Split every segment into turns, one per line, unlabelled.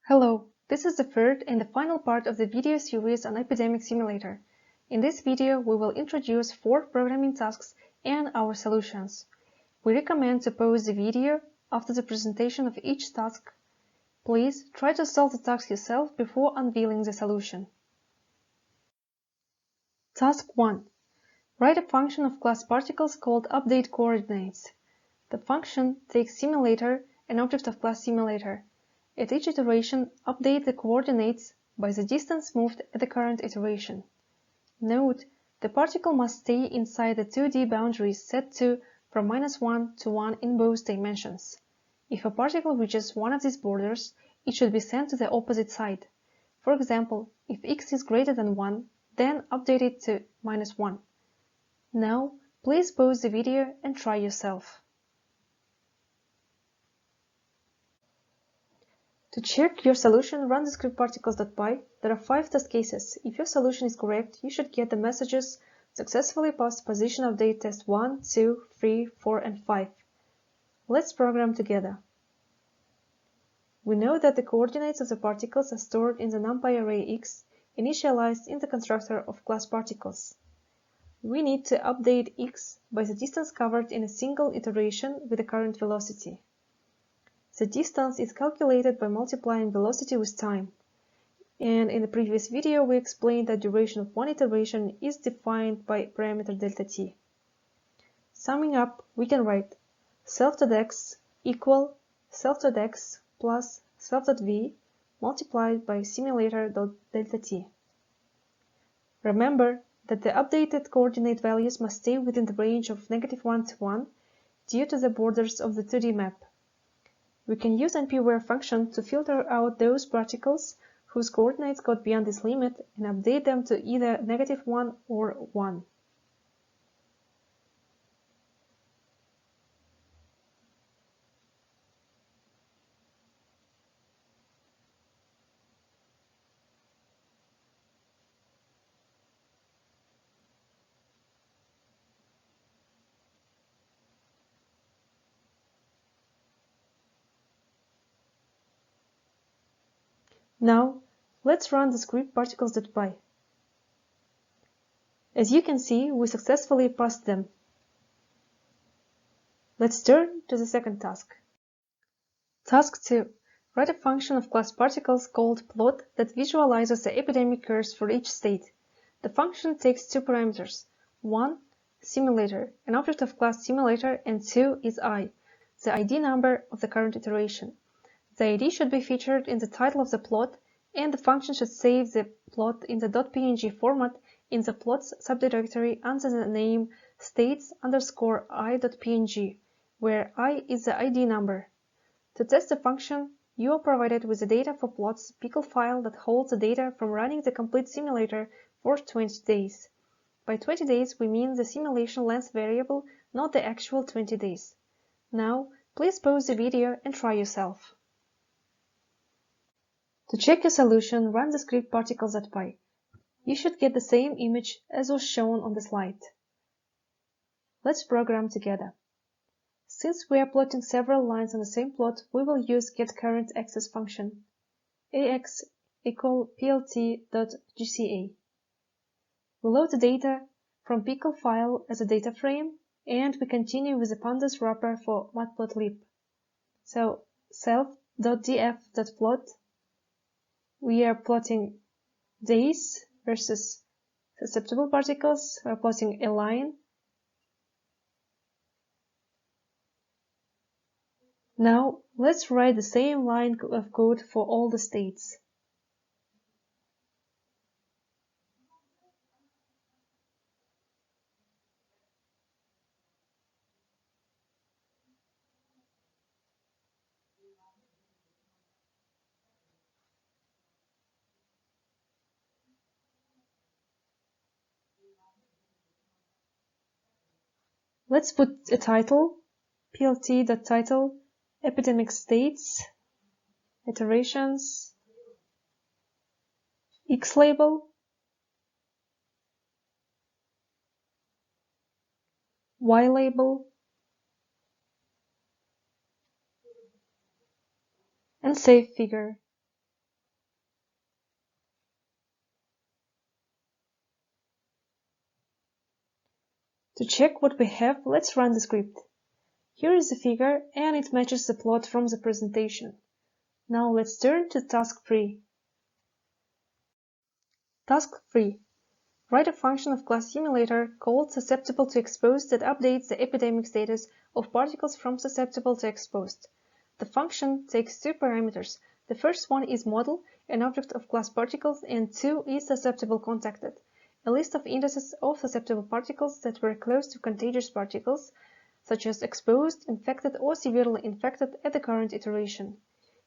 Hello, this is the third and the final part of the video series on Epidemic Simulator. In this video, we will introduce 4 programming tasks and our solutions. We recommend to pause the video after the presentation of each task. Please try to solve the task yourself before unveiling the solution. Task 1. Write a function of class particles called updateCoordinates. The function takes simulator, an object of class simulator. At each iteration, update the coordinates by the distance moved at the current iteration. Note, the particle must stay inside the 2D boundaries set to from -1 to 1 in both dimensions. If a particle reaches one of these borders, it should be sent to the opposite side. For example, if x is greater than 1, then update it to -1. Now, please pause the video and try yourself. To check your solution, run the script particles.py. There are 5 test cases. If your solution is correct, you should get the messages successfully passed position update test 1, 2, 3, 4, and 5. Let's program together. We know that the coordinates of the particles are stored in the numpy array x, initialized in the constructor of class particles. We need to update x by the distance covered in a single iteration with the current velocity. The distance is calculated by multiplying velocity with time. And in the previous video, we explained that duration of one iteration is defined by parameter delta t. Summing up, we can write self.x equal self.x plus self.v multiplied by simulator.delta t. Remember that the updated coordinate values must stay within the range of -1 to 1 due to the borders of the 2D map. We can use npwhere function to filter out those particles whose coordinates got beyond this limit and update them to either -1 or 1. Now, let's run the script particles.py. As you can see, we successfully passed them. Let's turn to the second task. Task 2. Write a function of class particles called plot that visualizes the epidemic curves for each state. The function takes 2 parameters. 1. Simulator, an object of class simulator, and 2 is I, the ID number of the current iteration. The ID should be featured in the title of the plot, and the function should save the plot in the .png format in the plots subdirectory under the name states_i.png, where I is the ID number. To test the function, you are provided with the data for plots pickle file that holds the data from running the complete simulator for 20 days. By 20 days, we mean the simulation length variable, not the actual 20 days. Now, please pause the video and try yourself. To check your solution, run the script particles.py. You should get the same image as was shown on the slide. Let's program together. Since we are plotting several lines on the same plot, we will use getCurrentAxis function. ax equal plt.gca. We load the data from pickle file as a data frame, and we continue with the pandas wrapper for matplotlib. So self.df.plot. We are plotting days versus susceptible particles. We are plotting a line. Now, let's write the same line of code for all the states. Let's put a title, plt.title, epidemic states, iterations, x label, y label, and save figure. To check what we have, let's run the script. Here is the figure and it matches the plot from the presentation. Now let's turn to task 3. Task 3. Write a function of class simulator called Susceptible to Exposed that updates the epidemic status of particles from susceptible to exposed. The function takes two parameters. The first one is model, an object of class particles, and 2 is susceptible contacted, a list of indices of susceptible particles that were close to contagious particles, such as exposed, infected, or severely infected at the current iteration.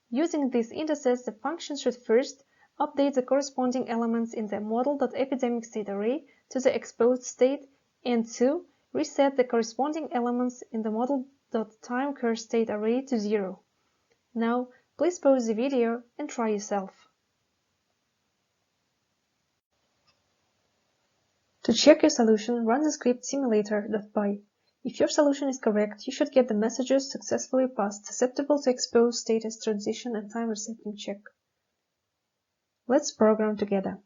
Using these indices, the function should first update the corresponding elements in the model.epidemic state array to the exposed state, and 2. Reset the corresponding elements in the model.timeCurve state array to 0. Now, please pause the video and try yourself. To check your solution, run the script simulator.py. If your solution is correct, you should get the messages successfully passed susceptible to exposed status transition and time resetting check. Let's program together.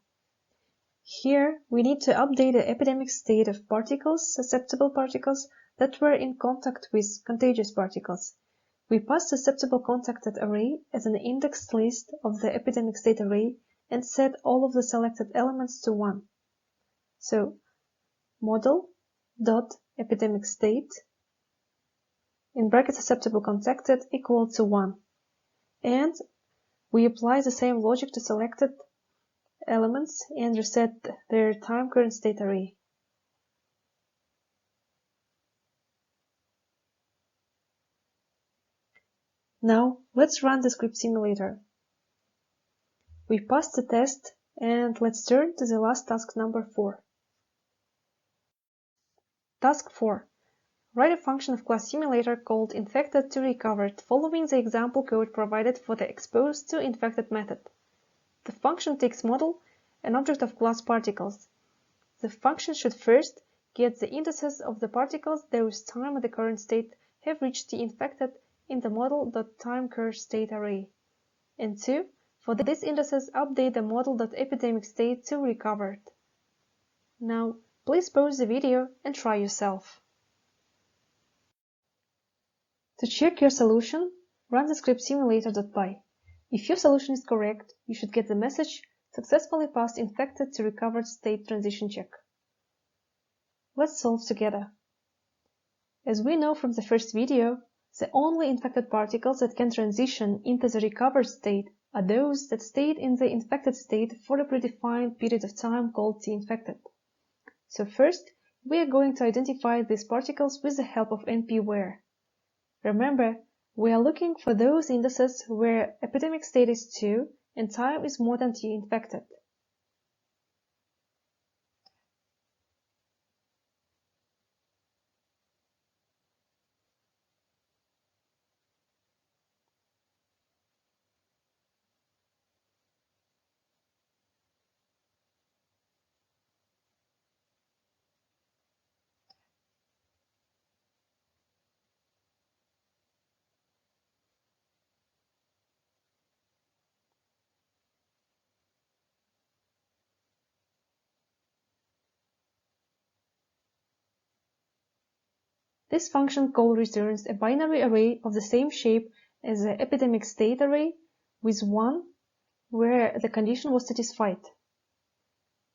Here, we need to update the epidemic state of particles, susceptible particles, that were in contact with contagious particles. We pass susceptible contacted array as an indexed list of the epidemic state array and set all of the selected elements to 1. So, model.epidemic state in bracket susceptible contacted equal to 1. And we apply the same logic to selected elements and reset their time current state array. Now, let's run the script simulator. We passed the test and let's turn to the last task number 4. Task 4. Write a function of class simulator called infected to recovered following the example code provided for the exposed to infected method. The function takes model, an object of class particles. The function should first get the indices of the particles whose time at the current state have reached the infected in the model.timeCurve state array. And 2. For these indices, update the model.epidemic state to recovered. Now, please pause the video and try yourself. To check your solution, run the script simulator.py. If your solution is correct, you should get the message successfully passed infected to recovered state transition check. Let's solve together. As we know from the first video, the only infected particles that can transition into the recovered state are those that stayed in the infected state for a predefined period of time called T-infected. So first, we are going to identify these particles with the help of NP-where. Remember, we are looking for those indices where epidemic state is 2 and time is more than T-infected. This function call returns a binary array of the same shape as the epidemic state array with 1 where the condition was satisfied.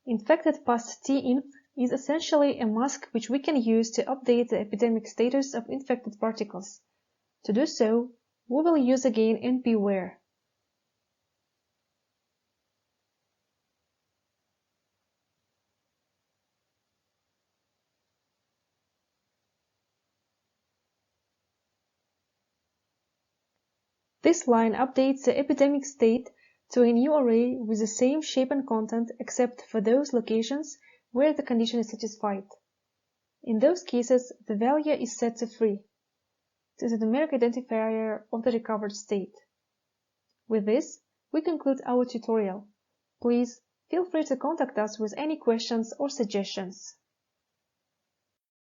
Infected past T-inf is essentially a mask which we can use to update the epidemic status of infected particles. To do so, we will use again NP-where. This line updates the epidemic state to a new array with the same shape and content except for those locations where the condition is satisfied. In those cases, the value is set to 3, to the numeric identifier of the recovered state. With this, we conclude our tutorial. Please feel free to contact us with any questions or suggestions.